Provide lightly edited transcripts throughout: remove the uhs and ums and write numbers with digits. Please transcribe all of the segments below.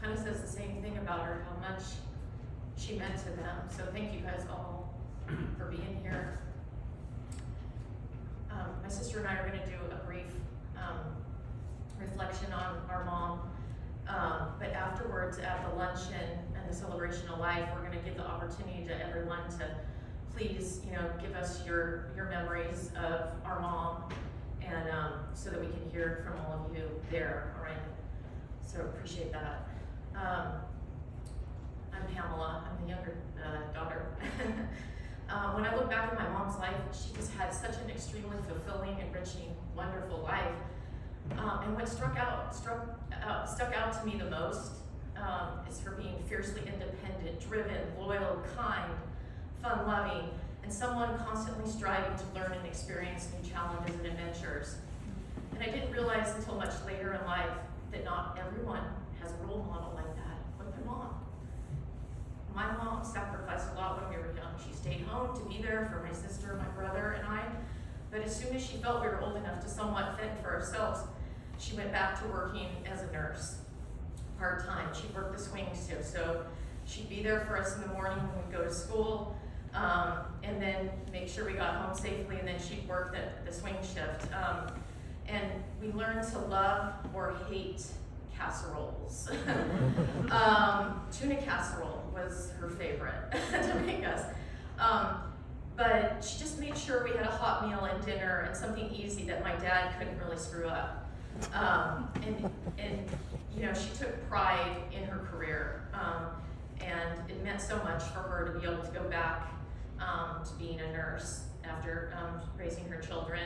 kind of says the same thing about her, how much she meant to them. So thank you guys all for being here. My sister and I are going to do a brief reflection on our mom. But afterwards, at the luncheon and the celebration of life, we're going to give the opportunity to everyone to please, give us your memories of our mom, and so that we can hear from all of you there. All right. So appreciate that. I'm Pamela. I'm the younger daughter. When I look back at my mom's life, she just had such an extremely fulfilling, enriching, wonderful life. And what stuck out to me the most is her being fiercely independent, driven, loyal, kind, fun-loving, and someone constantly striving to learn and experience new challenges and adventures. And I didn't realize until much later in life that not everyone has a role model like that, like my mom. My mom sacrificed a lot when we were young. She stayed home to be there for my sister, my brother, and I. But as soon as she felt we were old enough to somewhat fend for ourselves, she went back to working as a nurse, part-time. She worked the swing shift, so she'd be there for us in the morning when we'd go to school, and then make sure we got home safely, and then she'd work the swing shift. And we learned to love or hate casseroles. Tuna casserole was her favorite to make us. But she just made sure we had a hot meal and dinner and something easy that my dad couldn't really screw up. And she took pride in her career, and it meant so much for her to be able to go back to being a nurse after raising her children.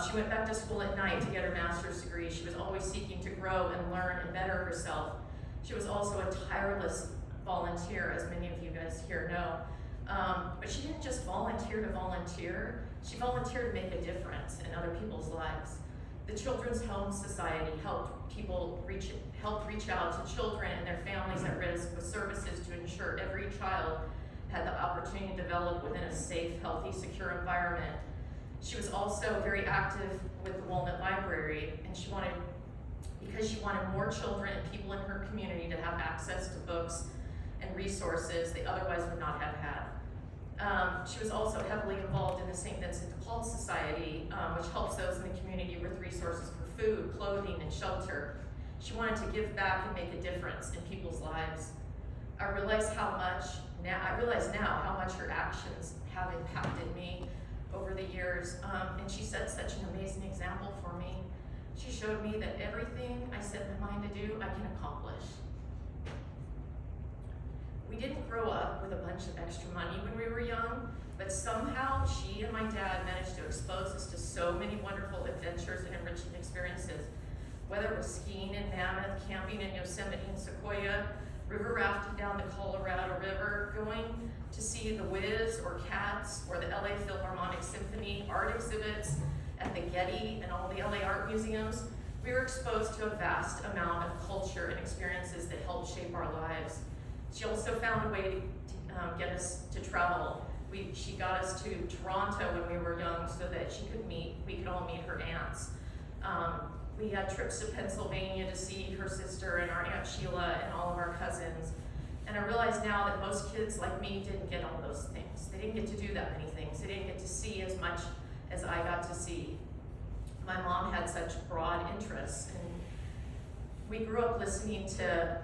She went back to school at night to get her master's degree. She was always seeking to grow and learn and better herself. She was also a tireless volunteer, as many of you guys here know. But she didn't just volunteer to volunteer. She volunteered to make a difference in other people's lives. The Children's Home Society helped reach out to children and their families at risk with services to ensure every child had the opportunity to develop within a safe, healthy, secure environment. She was also very active with the Walnut Library, and because she wanted more children and people in her community to have access to books and resources they otherwise would not have had. She was also heavily involved in the St. Vincent de Paul Society, which helps those in the community with resources for food, clothing, and shelter. She wanted to give back and make a difference in people's lives. I realize now how much her actions have impacted me over the years, and she set such an amazing example for me. She showed me that everything I set my mind to do, I can accomplish. We didn't grow up with a bunch of extra money when we were young, but somehow she and my dad managed to expose us to so many wonderful adventures and enriching experiences. Whether it was skiing in Mammoth, camping in Yosemite and Sequoia, river rafting down the Colorado River, going to see the Wiz or Cats or the LA Philharmonic Symphony, art exhibits at the Getty and all the LA art museums, we were exposed to a vast amount of culture and experiences that helped shape our lives. She also found a way to get us to travel. She got us to Toronto when we were young so that we could all meet her aunts. We had trips to Pennsylvania to see her sister and our Aunt Sheila and all of our cousins. And I realize now that most kids like me didn't get all those things. They didn't get to do that many things. They didn't get to see as much as I got to see. My mom had such broad interests, and we grew up listening to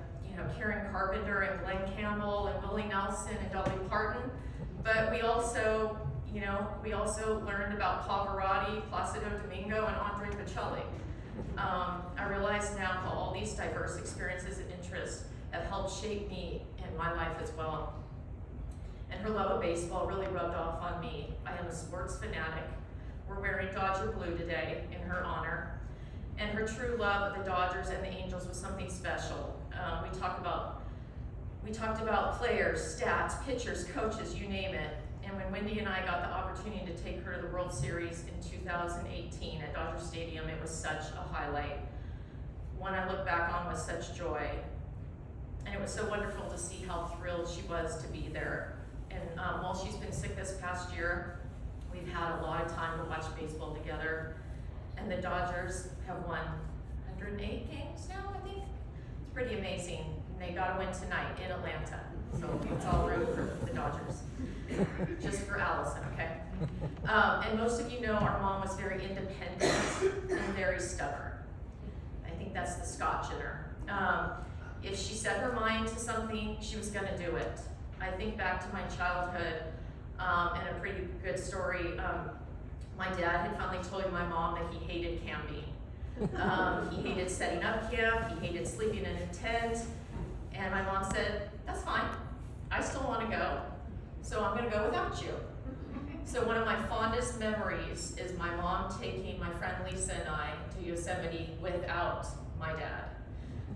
Karen Carpenter and Glenn Campbell and Willie Nelson and Dolly Parton, but we also learned about Pavarotti, Placido Domingo, and Andre Bocelli. I realize now how all these diverse experiences and interests have helped shape me in my life as well. And her love of baseball really rubbed off on me. I am a sports fanatic. We're wearing Dodger blue today in her honor. And her true love of the Dodgers and the Angels was something special. We talked about players, stats, pitchers, coaches, you name it. And when Wendy and I got the opportunity to take her to the World Series in 2018 at Dodger Stadium, it was such a highlight. One I look back on with such joy. And it was so wonderful to see how thrilled she was to be there. And while she's been sick this past year, we've had a lot of time to watch baseball together. And the Dodgers have won 108 games now, I think. It's pretty amazing. And they got a win tonight in Atlanta. So it's all room for the Dodgers. Just for Allison, okay? And most of you know our mom was very independent and very stubborn. I think that's the Scotch in her. If she set her mind to something, she was gonna do it. I think back to my childhood, and a pretty good story. My dad had finally told my mom that he hated camping. He hated setting up camp, he hated sleeping in a tent, and my mom said, that's fine, I still wanna go, so I'm gonna go without you. So one of my fondest memories is my mom taking my friend Lisa and I to Yosemite without my dad.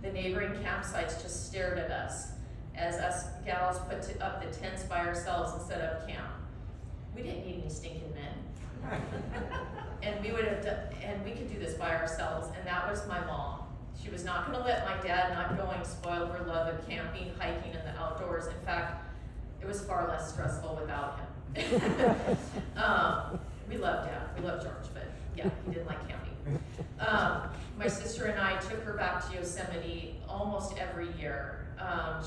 The neighboring campsites just stared at us as us gals put up the tents by ourselves and set up camp. We didn't need any stinking men. And we could do this by ourselves, and that was my mom. She was not gonna let my dad not going spoil her love of camping, hiking, and the outdoors. In fact, it was far less stressful without him. We loved Dad, we loved George, but yeah, he didn't like camping. My sister and I took her back to Yosemite almost every year.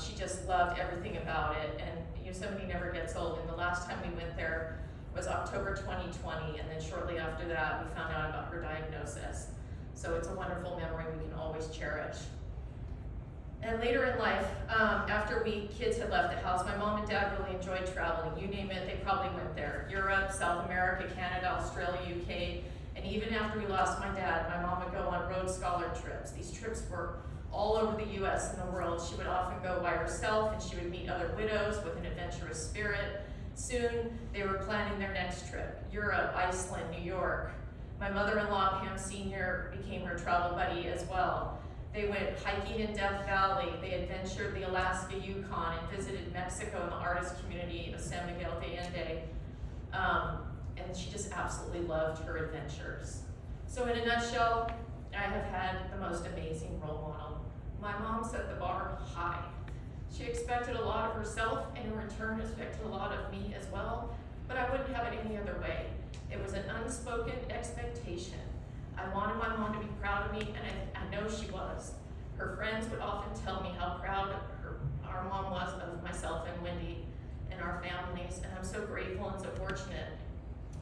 She just loved everything about it, and Yosemite never gets old. And the last time we went there was October 2020, and then shortly after that, we found out about her diagnosis. So it's a wonderful memory we can always cherish. And later in life, after we kids had left the house, my mom and dad really enjoyed traveling. You name it, they probably went there. Europe, South America, Canada, Australia, UK. And even after we lost my dad, my mom would go on Rhodes Scholar trips. These trips were all over the US and the world. She would often go by herself, and she would meet other widows with an adventurous spirit. Soon, they were planning their next trip: Europe, Iceland, New York. My mother-in-law, Pam Sr., became her travel buddy as well. They went hiking in Death Valley, they adventured the Alaska Yukon, and visited Mexico and the artist community of San Miguel de Allende. And she just absolutely loved her adventures. So in a nutshell, I have had the most amazing role model. My mom set the bar high. She expected a lot of herself, and in return expected a lot of me as well, but I wouldn't have it any other way. It was an unspoken expectation. I wanted my mom to be proud of me, and I know she was. Her friends would often tell me how proud our mom was of myself and Wendy and our families, and I'm so grateful and so fortunate.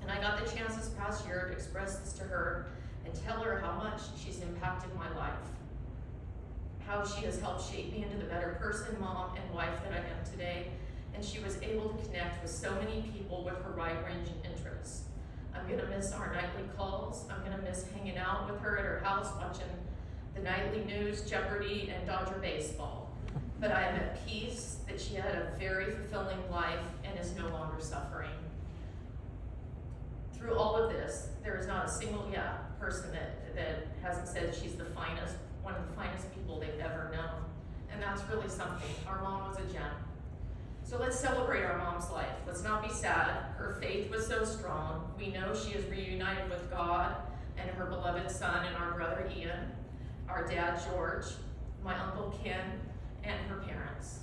And I got the chance this past year to express this to her and tell her how much she's impacted my life, how she has helped shape me into the better person, mom, and wife that I am today, and she was able to connect with so many people with her wide range of interests. I'm gonna miss our nightly calls. I'm gonna miss hanging out with her at her house, watching the nightly news, Jeopardy, and Dodger baseball. But I am at peace that she had a very fulfilling life and is no longer suffering. Through all of this, there is not a single person that hasn't said she's the finest, one of the finest people they've ever known. And that's really something. Our mom was a gem. So let's celebrate our mom's life. Let's not be sad. Her faith was so strong. We know she is reunited with God and her beloved son and our brother Ian, our dad George, my uncle Ken, and her parents.